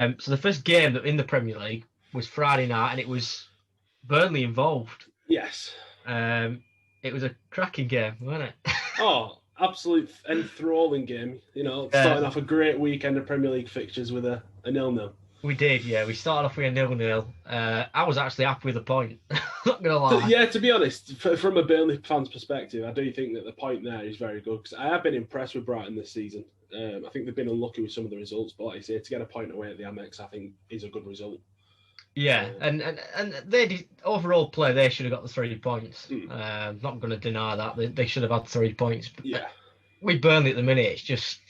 So the first game that in the Premier League was Friday night, and it was Burnley involved. Yes. Um, it was a cracking game, wasn't it? Oh, absolute enthralling game. Starting Yeah, off a great weekend of Premier League fixtures with a 0-0. we did. Yeah, we started off with a 0-0. I was actually happy with the point. Not gonna lie. Yeah, to be honest, from a Burnley fan's perspective, I do think that the point there is very good because I have been impressed with Brighton this season. I think they've been unlucky with some of the results, but like I say, to get a point away at the Amex, I think is a good result. Yeah, So, and they did, overall play they should have got the 3 points. mm, Not going to deny that they should have had 3 points. But yeah, with Burnley at the minute, it's just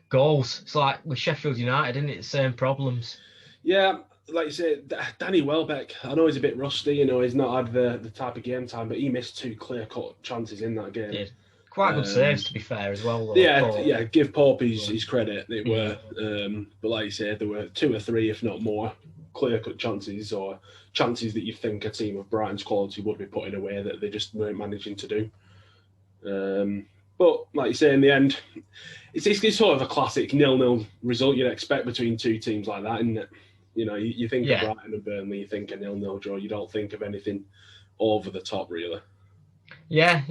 goals. It's like with Sheffield United, isn't it? The same problems. yeah. Like you say, Danny Welbeck. I know he's a bit rusty. He's not had the type of game time, but he missed two clear cut chances in that game. Did quite good saves Um, to be fair as well though. yeah, Paul. yeah. Give Pope his credit. They Mm. were, but like you said, there were two or three, if not more, clear cut chances or chances that you think a team of Brighton's quality would be putting away that they just weren't managing to do. But like you say, in the end, it's sort of a classic 0-0 result you'd expect between two teams like that, isn't it? You think of Yeah, Brighton and Burnley, you think a 0-0 draw. You don't think of anything over the top, really. yeah.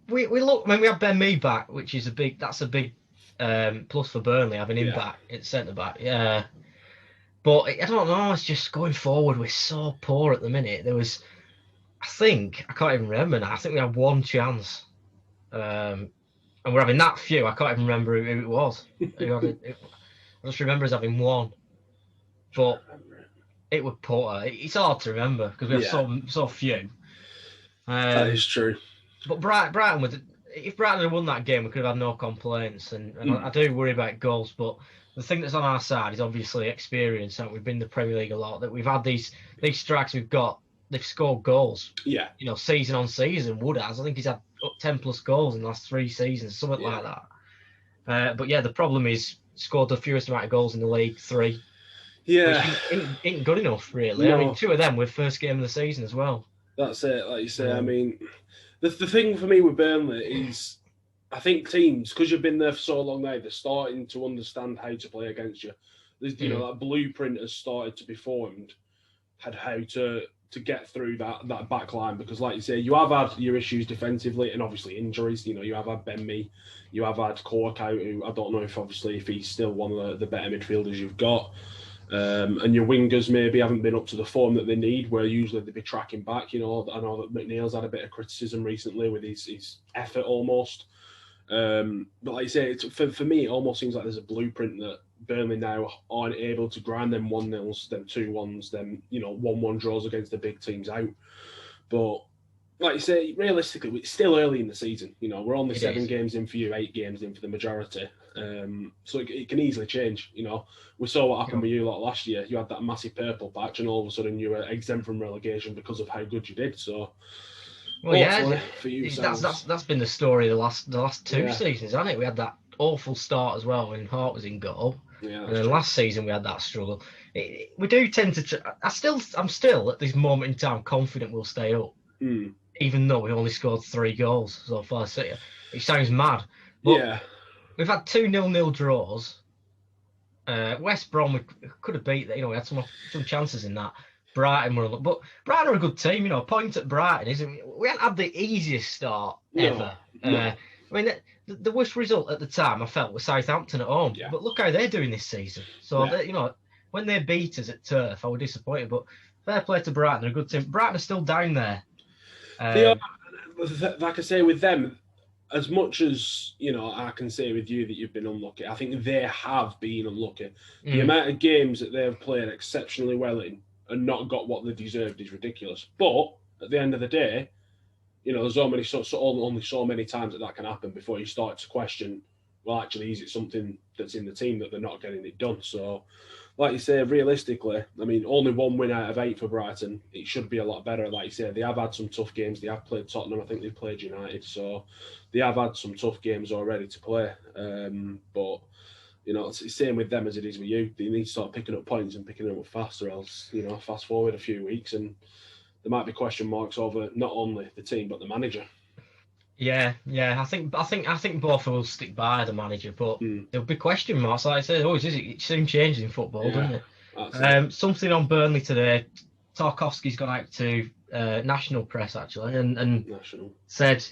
We look. I mean, we have Ben Mee back, which is a big. That's a big plus for Burnley having him Yeah, back at centre back. Yeah. But I don't know. It's just going forward. We're so poor at the minute. I think, I can't even remember now. I think we had one chance, and we're having that few. I can't even remember who it was. I just remember us having one, but it was poor. It's hard to remember because we have yeah, so few. that is Um, true. but Brighton would. If Brighton had won that game, we could have had no complaints. And I Mm, do worry about goals, but the thing that's on our side is obviously experience. And we've been in the Premier League a lot. That we've had these strikes we've got. They've scored goals. yeah, Season on season. Wood has. I think he's had 10 plus goals in the last 3 seasons, something yeah, like that. But yeah, the problem is scored the fewest amount of goals in the league, three, which yeah. ain't good enough, really. I mean, No, two of them were first game of the season as well. that's it. Like you say, I Um, mean, the thing for me with Burnley is, I think teams, because you've been there for so long now, they're starting to understand how to play against you. There's, mm, that blueprint has started to be formed, had how to get through that back line because, like you say, you have had your issues defensively and obviously injuries. You have had Ben Mee, you have had Cork out, who I don't know if he's still one of the better midfielders you've got. And your wingers maybe haven't been up to the form that they need, where usually they'd be tracking back. I know that McNeil's had a bit of criticism recently with his effort almost. But like I say, for me, it almost seems like there's a blueprint that Burnley now aren't able to grind them 1-0s, them 2-1s, them 1-1 draws against the big teams out. But like you say, realistically, it's still early in the season. We're only it 7 games in for you, 8 games in for the majority. So it can easily change. We saw what happened is. with you lot last year. You had that massive purple patch, and all of a sudden you were exempt from relegation because of how good you did. So Well, yeah, hopefully for you, that's been the story of the last two yeah, seasons, hasn't it? We had that awful start as well when Hart was in goal, yeah, and that's then true. last season we had that struggle. We do tend to. I'm still at this moment in time confident we'll stay up, Mm. even though we only scored 3 goals so far. So it sounds mad, but Yeah, we've had 2-0 draws. West Brom we could have beat that. We had some chances in that. Brighton but Brighton are a good team. Point at Brighton is we haven't had the easiest start no, ever. no, I mean, the worst result at the time I felt was Southampton at home. yeah, But look how they're doing this season. So yeah. when they beat us at Turf, I was disappointed. But fair play to Brighton, they're a good team. Brighton are still down there. They are, Um, like I say, with them, as much as I can say with you that you've been unlucky. I think they have been unlucky. The mm, amount of games that they've played exceptionally well in and not got what they deserved is ridiculous. But at the end of the day, there's only so many times that can happen before you start to question. Well, actually, is it something that's in the team that they're not getting it done? So, like you say, realistically, I mean, only one win out of 8 for Brighton. It should be a lot better. Like you say, they have had some tough games. They have played Tottenham. I think they've played United. So they have had some tough games already to play. But it's the same with them as it is with you. They need to start picking up points and picking them up fast, or else fast forward a few weeks and there might be question marks over not only the team but the manager. Yeah, yeah. I think both will stick by the manager, but there'll be question marks. Like I said, always is it? It soon changes in football, doesn't Yeah, it? that's it. Something on Burnley today. Tarkowski's gone out to national press actually, and National. said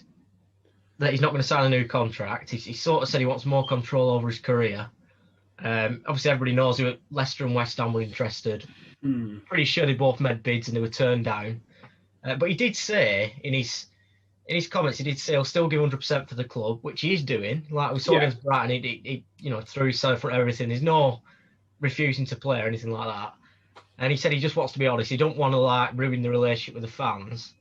that he's not going to sign a new contract. He sort of said he wants more control over his career. Obviously, everybody knows who Leicester and West Ham were interested. Pretty sure they both made bids and they were turned down. But he did say in his comments, he did say he'll still give 100% for the club, which he is doing. Like we saw Yeah. against Brighton, he threw himself for everything. There's no refusing to play or anything like that. And he said he just wants to be honest. He don't want to like ruin the relationship with the fans.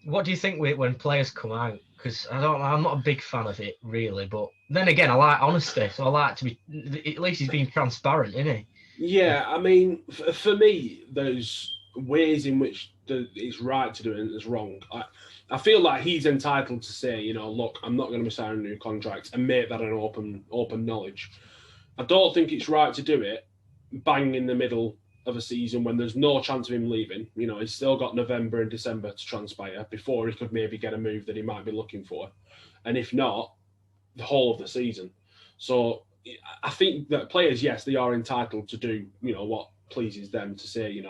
What do you think when players come out? Because I'm not a big fan of it really. But then again, I like honesty, so I like to be. At least he's being transparent, isn't he? Yeah, I mean, for me, there's ways in which it's right to do it and it's wrong. I feel like he's entitled to say, look, I'm not going to be signing a new contract and make that an open knowledge. I don't think it's right to do it bang in the middle of a season when there's no chance of him leaving. He's still got November and December to transpire before he could maybe get a move that he might be looking for. And if not, the whole of the season. So I think that players, yes, they are entitled to do, what pleases them to say,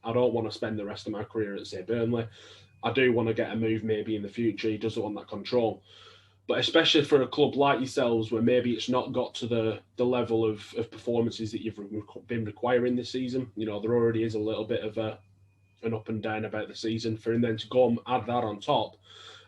I don't want to spend the rest of my career at, say, Burnley. I do want to get a move maybe in the future. He doesn't want that control. But especially for a club like yourselves, where maybe it's not got to the level of performances that you've been requiring this season, there already is a little bit of an up and down about the season. For him then to go and add that on top,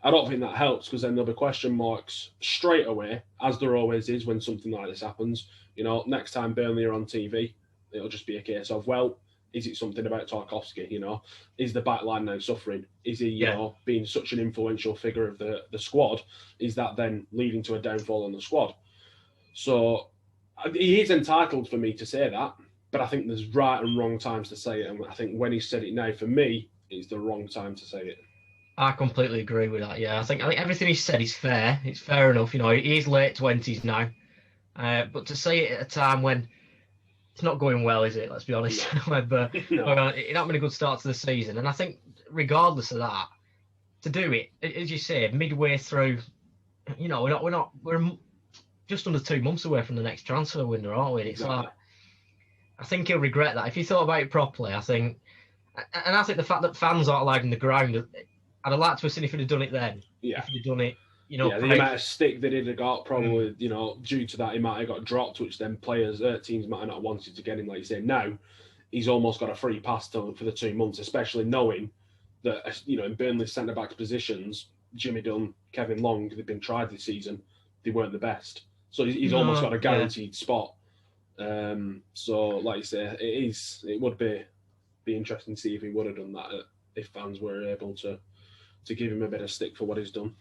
I don't think that helps, because then there'll be question marks straight away, as there always is when something like this happens. Next time Burnley are on TV, it'll just be a case of, well, is it something about Tarkowski? Is the back line now suffering? Is he, being such an influential figure of the squad? Is that then leading to a downfall in the squad? So he is entitled for me to say that, but I think there's right and wrong times to say it. And I think when he said it now, for me, it's the wrong time to say it. I completely agree with that. Yeah, I think everything he said is fair. It's fair enough. He is late 20s now, but to say it at a time when it's not going well, is it? Let's be honest. No. It not been a good start to the season, and I think regardless of that, to do it, as you say, midway through, we're just under 2 months away from the next transfer window, aren't we? It's like, I think he'll regret that if he thought about it properly. I think the fact that fans aren't allowed in the ground, I'd have liked to have seen if he'd have done it then. Yeah. If he'd done it, the amount of stick that he'd have got, probably, due to that, he might have got dropped, which then teams might have not wanted to get him. Like you say, now he's almost got a free pass for the 2 months, especially knowing that, in Burnley's centre-back positions, Jimmy Dunn, Kevin Long, they've been tried this season, they weren't the best. So he's almost got a guaranteed spot. So, like you say, it would be interesting to see if he would have done that, if fans were able to give him a bit of stick for what he's done.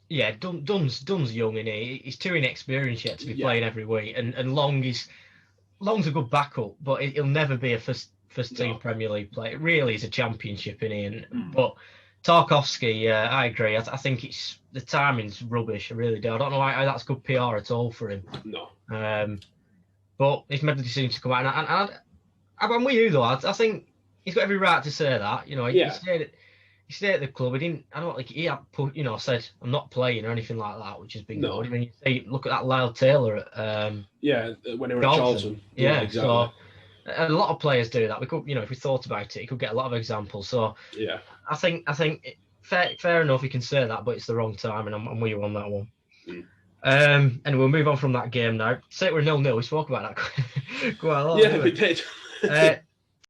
Yeah, Dunn's young, and he's too inexperienced yet to be playing every week. And Long's a good backup, but he'll never be a first team Premier League player. It really is a championship, but Tarkowski, I agree. I think the timing's rubbish. I really do. I don't know how that's good PR at all for him. No. But he's made the decision to come out, and I'm with you though. I think he's got every right to say that. He stayed at the club. I don't think he had said I'm not playing or anything like that, which has been good. I mean, look at that Lyle Taylor at when he were at Charlton. Yeah, exactly. So a lot of players do that. We could, if we thought about it, you could get a lot of examples. So yeah, I think fair enough. You can say that, but it's the wrong time, and I'm with you on that one. And we'll move on from that game now. Say we're 0-0. We spoke about that quite a lot. Yeah, we did.